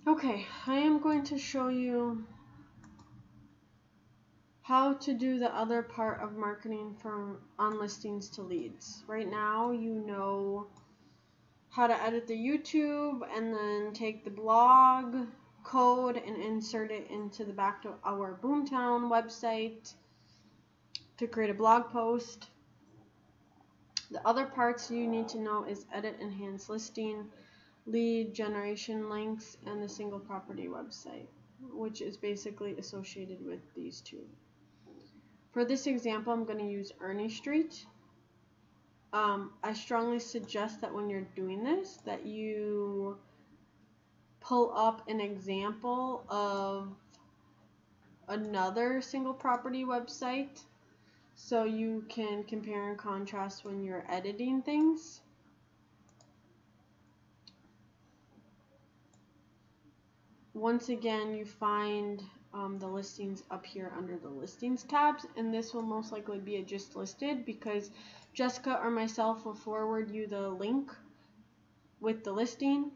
Okay, I am going to show you how to do the other part of marketing from on listings to leads. Right now, you know how to edit the YouTube and then take the blog code and insert it into the back to our Boomtown website to create a blog post. The other parts you need to know is edit enhance listing, lead generation links, and the single property website, which is basically associated with these two. For this example, I'm going to use Ernie Street. I strongly suggest that when you're doing this, that you pull up an example of another single property website so you can compare and contrast when you're editing things. Once again, you find the listings up here under the listings tabs, and this will most likely be a just listed because Jessica or myself will forward you the link with the listing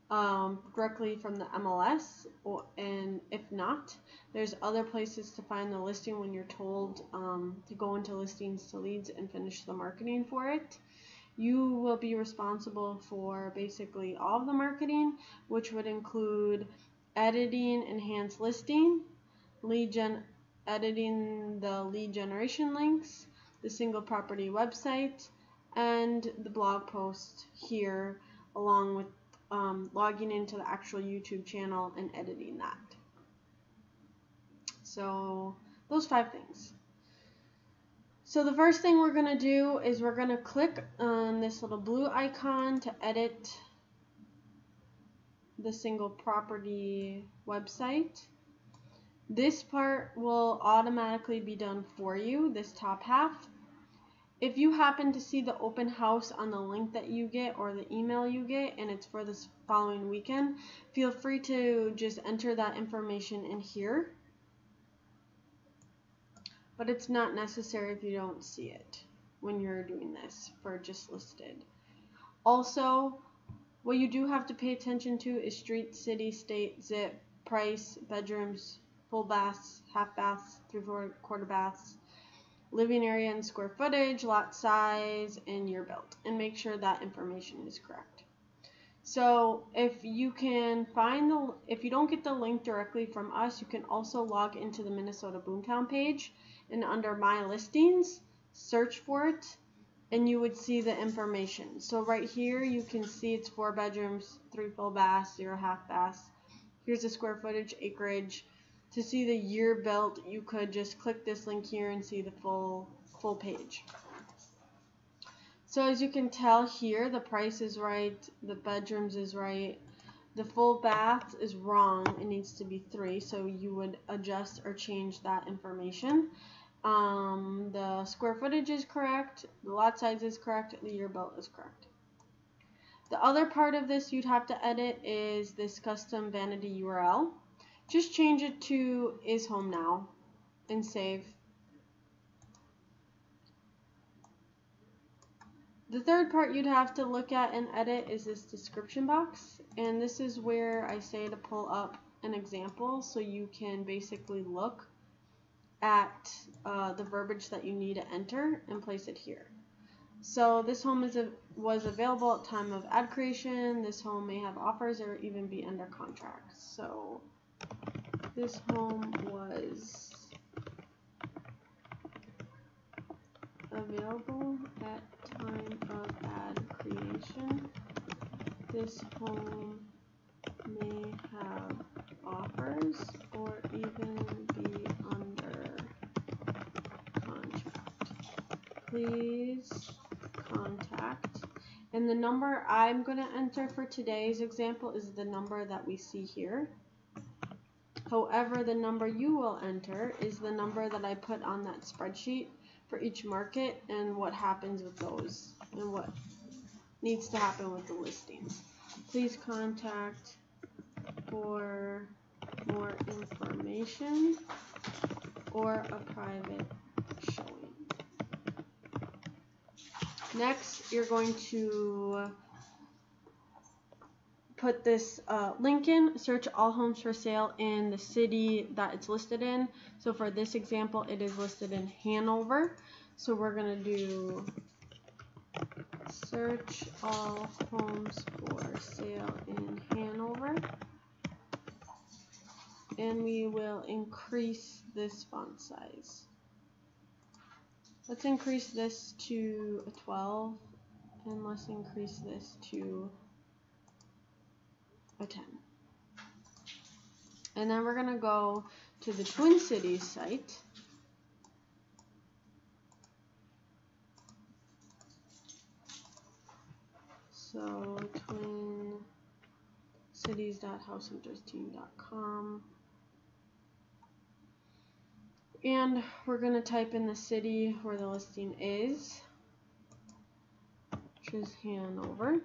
directly from the MLS, and if not, there's other places to find the listing when you're told to go into listings to leads and finish the marketing for it. You will be responsible for basically all of the marketing, which would include editing enhanced listing, editing the lead generation links, the single property website, and the blog post here, along with logging into the actual YouTube channel and editing that. So those 5 things. So the first thing we're going to do is we're going to click on this little blue icon to edit the single property website. This part will automatically be done for you, this top half. If you happen to see the open house on the link that you get or the email you get and it's for this following weekend, feel free to just enter that information in here. But it's not necessary if you don't see it when you're doing this for just listed. Also, what you do have to pay attention to is street, city, state, zip, price, bedrooms, full baths, half baths, 3/4 baths, living area and square footage, lot size, and year built, and make sure that information is correct. So if you don't get the link directly from us, you can also log into the Minnesota Boomtown page, and under My Listings, search for it, and you would see the information. So right here, you can see it's 4 bedrooms, 3 full baths, 0 half baths. Here's the square footage, acreage. To see the year built, you could just click this link here and see the full page. So as you can tell here, the price is right, the bedrooms is right, the full bath is wrong, it needs to be 3, so you would adjust or change that information. The square footage is correct, the lot size is correct, the year built is correct. The other part of this you'd have to edit is this custom vanity URL. Just change it to is home now and save. The third part you'd have to look at and edit is this description box, and this is where I say to pull up an example so you can basically look at the verbiage that you need to enter and place it here. So this home was available at time of ad creation. This home may have offers or even be under contract. So this home was available at time of ad creation. This home may have offers or even be under contract. Please contact. And the number I'm going to enter for today's example is the number that we see here. However, the number you will enter is the number that I put on that spreadsheet for each market and what happens with those and what needs to happen with the listings. Please contact for more information or a private showing. Next, you're going to put this link in, search all homes for sale in the city that it's listed in. So for this example, it is listed in Hanover. So we're going to do search all homes for sale in Hanover. And we will increase this font size. Let's increase this to a 12, and let's increase this to a 10. And then we're going to go to the Twin Cities site. So twincities.househunters.com. And we're going to type in the city where the listing is, which is Hanover.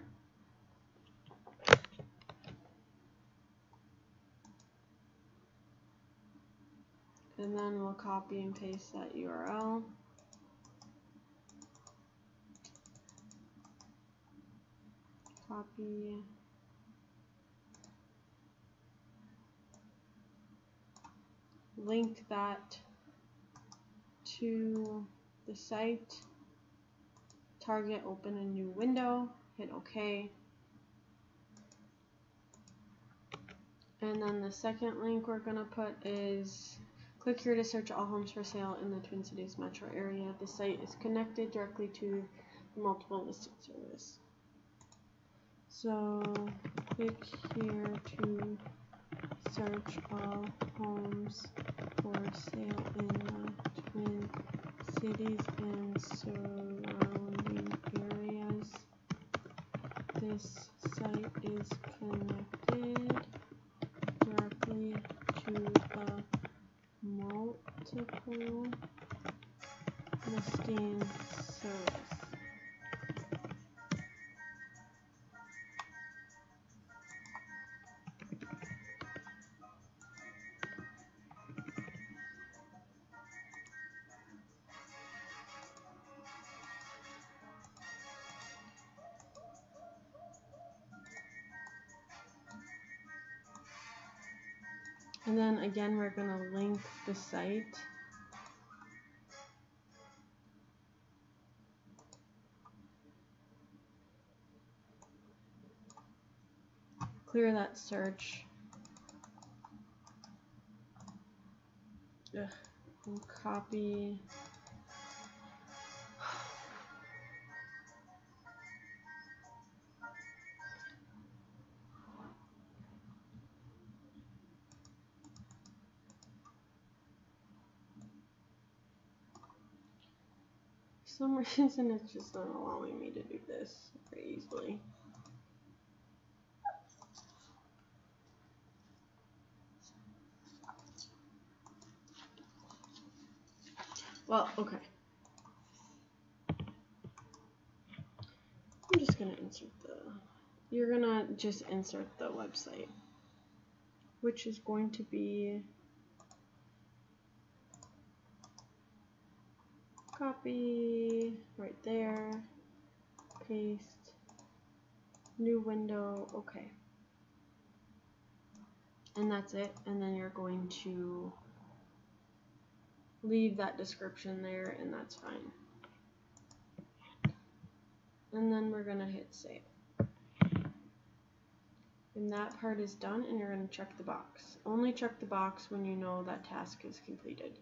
And then we'll copy and paste that URL. Copy. Link that to the site. Target, open a new window, hit OK. And then the second link we're going to put is click here to search all homes for sale in the Twin Cities metro area. The site is connected directly to the multiple listing service. So click here to search all homes for sale in the Twin Cities and surrounding areas. This site is connected directly to the multiple listing service. And then again, we're going to link the site. Clear that search. And copy. For some reason, it's just not allowing me to do this very easily. Well, okay. I'm just going to insert you're going to just insert the website, which is going to be copy right there, paste, new window, okay. And that's it. And then you're going to leave that description there, and that's fine. And then we're going to hit save. And that part is done, and you're going to check the box. Only check the box when you know that task is completed.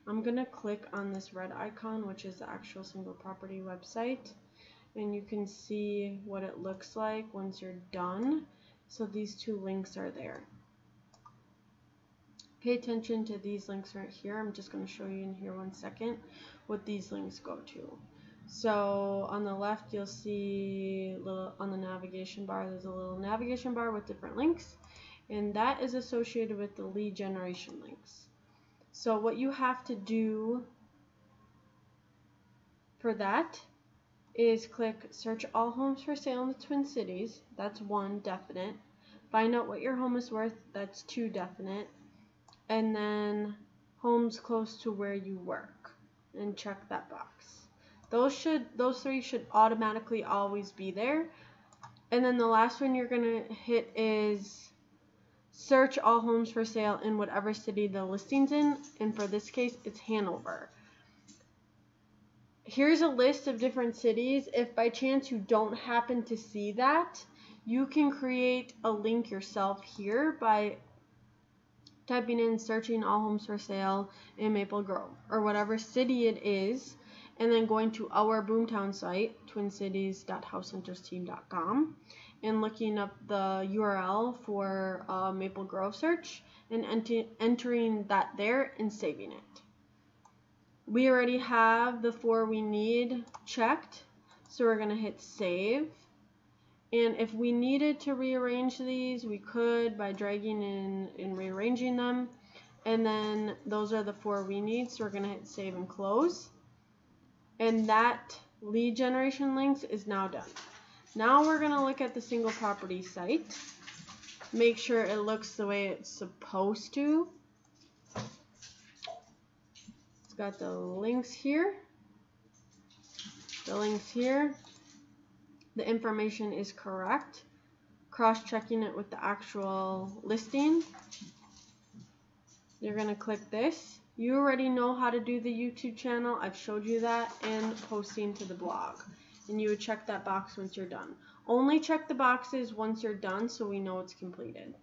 I'm going to click on this red icon, which is the actual single property website, and you can see what it looks like once you're done. So these two links are there. Pay attention to these links right here. I'm just going to show you in here 1 second what these links go to. So on the left, you'll see on the navigation bar, there's a little navigation bar with different links, and that is associated with the lead generation links. So what you have to do for that is click search all homes for sale in the Twin Cities. That's 1, definite. Find out what your home is worth. That's 2, definite. And then homes close to where you work, and check that box. Those 3 should automatically always be there. And then the last one you're going to hit is search all homes for sale in whatever city the listing's in. And for this case, it's Hanover. Here's a list of different cities. If by chance you don't happen to see that, you can create a link yourself here by typing in searching all homes for sale in Maple Grove or whatever city it is, and then going to our Boomtown site, twincities.househuntersteam.com, and looking up the URL for Maple Grove search and entering that there and saving it. We already have the 4 we need checked, so we're going to hit save. And if we needed to rearrange these, we could by dragging in and rearranging them. And then those are the 4 we need, so we're going to hit save and close. And that lead generation links is now done. Now we're going to look at the single property site. Make sure it looks the way it's supposed to. It's got the links here. The links here. The information is correct. Cross-checking it with the actual listing. You're going to click this. You already know how to do the YouTube channel. I've showed you that, and posting to the blog. And you would check that box once you're done. Only check the boxes once you're done so we know it's completed.